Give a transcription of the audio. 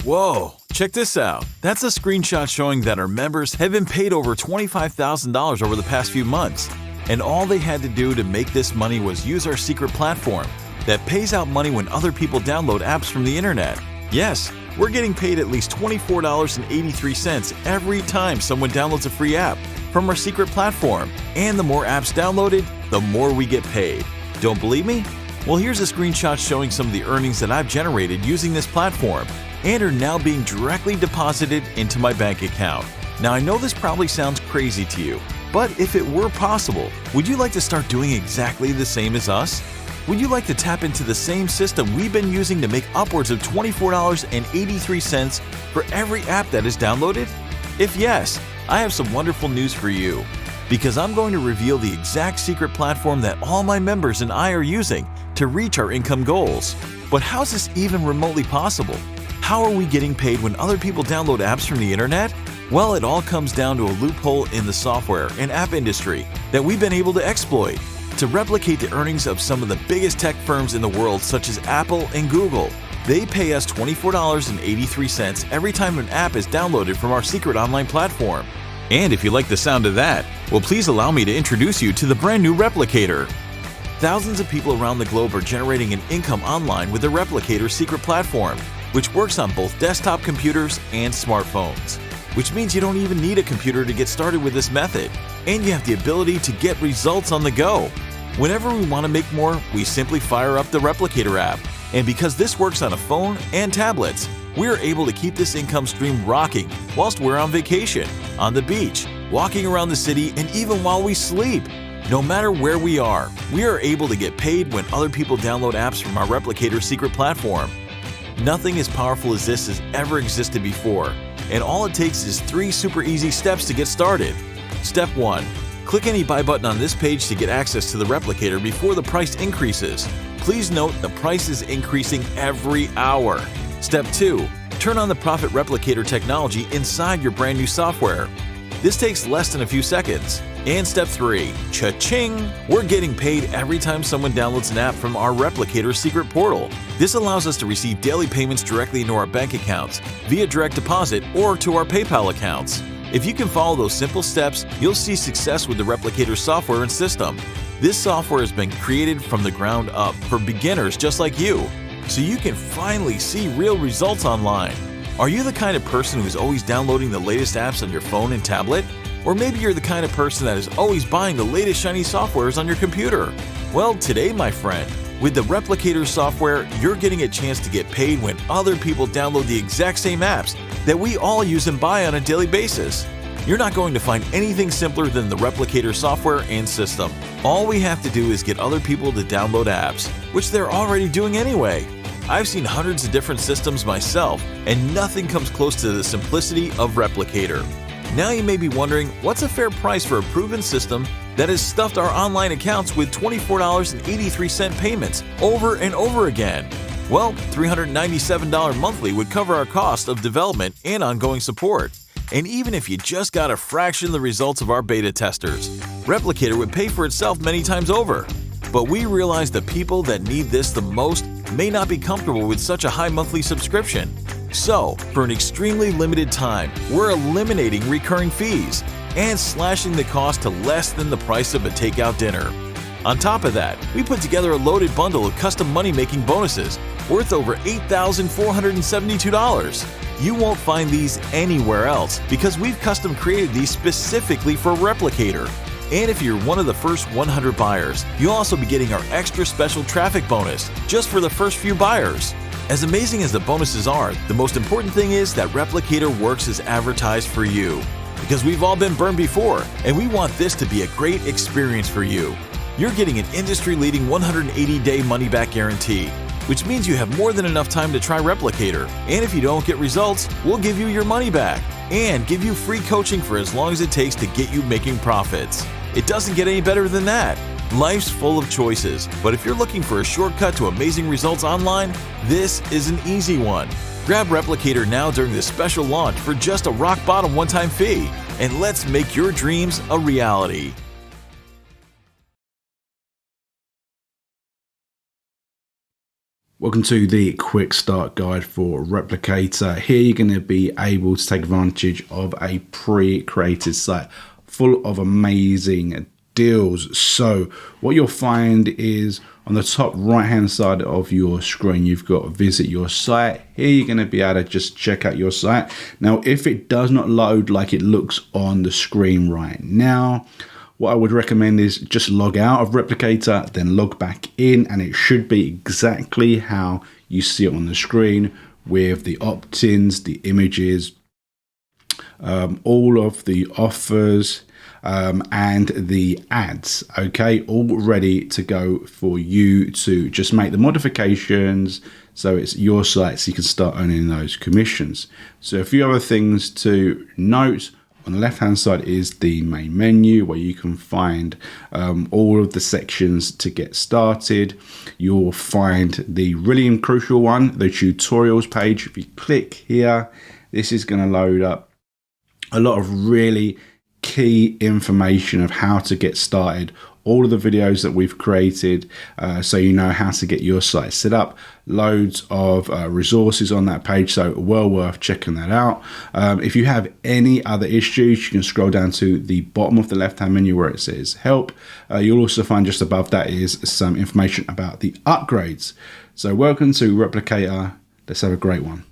Whoa, check this out. That's a screenshot showing that our members have been paid over $25,000 over the past few months. And all they had to do to make this money was use our secret platform that pays out money when other people download apps from the internet. Yes, we're getting paid at least $24.83 every time someone downloads a free app from our secret platform. And the more apps downloaded, the more we get paid. Don't believe me? Well, here's a screenshot showing some of the earnings that I've generated using this platform and are now being directly deposited into my bank account. Now, I know this probably sounds crazy to you, but if it were possible, would you like to start doing exactly the same as us? Would you like to tap into the same system we've been using to make upwards of $24.83 for every app that is downloaded? If yes, I have some wonderful news for you, because I'm going to reveal the exact secret platform that all my members and I are using to reach our income goals. But how's this even remotely possible? How are we getting paid when other people download apps from the internet? Well, it all comes down to a loophole in the software and app industry that we've been able to exploit to replicate the earnings of some of the biggest tech firms in the world, such as Apple and Google. They pay us $24.83 every time an app is downloaded from our secret online platform. And if you like the sound of that, well, please allow me to introduce you to the brand new Replicator. Thousands of people around the globe are generating an income online with the Replicator secret platform, which works on both desktop computers and smartphones. Which means you don't even need a computer to get started with this method, and you have the ability to get results on the go. Whenever we want to make more, we simply fire up the Replicator app, and because this works on a phone and tablets, we're able to keep this income stream rocking whilst we're on vacation, on the beach, walking around the city, and even while we sleep. No matter where we are able to get paid when other people download apps from our Replicator secret platform. Nothing as powerful as this has ever existed before, and all it takes is 3 super easy steps to get started. Step 1. Click any buy button on this page to get access to the Replicator before the price increases. Please note the price is increasing every hour. Step 2. Turn on the Profit Replicator technology inside your brand new software. This takes less than a few seconds. And step 3. Cha-ching! We're getting paid every time someone downloads an app from our Replicator secret portal. This allows us to receive daily payments directly into our bank accounts, via direct deposit, or to our PayPal accounts. If you can follow those simple steps, you'll see success with the Replicator software and system. This software has been created from the ground up for beginners just like you, so you can finally see real results online. Are you the kind of person who is always downloading the latest apps on your phone and tablet? Or maybe you're the kind of person that is always buying the latest shiny softwares on your computer. Well, today, my friend, with the Replicator software, you're getting a chance to get paid when other people download the exact same apps that we all use and buy on a daily basis. You're not going to find anything simpler than the Replicator software and system. All we have to do is get other people to download apps, which they're already doing anyway. I've seen hundreds of different systems myself, and nothing comes close to the simplicity of Replicator. Now you may be wondering, what's a fair price for a proven system that has stuffed our online accounts with $24.83 payments over and over again? Well, $397 monthly would cover our cost of development and ongoing support. And even if you just got a fraction of the results of our beta testers, Replicator would pay for itself many times over. But we realize the people that need this the most may not be comfortable with such a high monthly subscription. So, for an extremely limited time, we're eliminating recurring fees and slashing the cost to less than the price of a takeout dinner. On top of that, we put together a loaded bundle of custom money-making bonuses worth over $8,472. You won't find these anywhere else because we've custom created these specifically for Replicator. And if you're one of the first 100 buyers, you'll also be getting our extra special traffic bonus just for the first few buyers. As amazing as the bonuses are, the most important thing is that Replicator works as advertised for you. Because we've all been burned before, and we want this to be a great experience for you. You're getting an industry-leading 180-day money-back guarantee, which means you have more than enough time to try Replicator. And if you don't get results, we'll give you your money back and give you free coaching for as long as it takes to get you making profits. It doesn't get any better than that. Life's full of choices, but if you're looking for a shortcut to amazing results online, this is an easy one. Grab Replicator now during this special launch for just a rock-bottom one-time fee, and let's make your dreams a reality. Welcome to the quick start guide for Replicator. Here you're going to be able to take advantage of a pre-created site full of amazing deals. So what you'll find is on the top right hand side of your screen, you've got visit your site. Here you're going to be able to just check out your site. Now, if it does not load like it looks on the screen right now, what I would recommend is just log out of Replicator, then log back in, and it should be exactly how you see it on the screen with the opt-ins, the images, all of the offers, and the ads, okay, all ready to go for you to just make the modifications so it's your site so you can start earning those commissions. So a few other things to note. On the left hand side is the main menu where you can find all of the sections to get started. You'll find the really crucial one, the tutorials page. If you click here, this is going to load up a lot of really key information of how to get started, all of the videos that we've created, so you know how to get your site set up. Loads of resources on that page, so well worth checking that out. If you have any other issues, you can scroll down to the bottom of the left hand menu where it says help. You'll also find just above that is some information about the upgrades. So welcome to Replicator. Let's have a great one.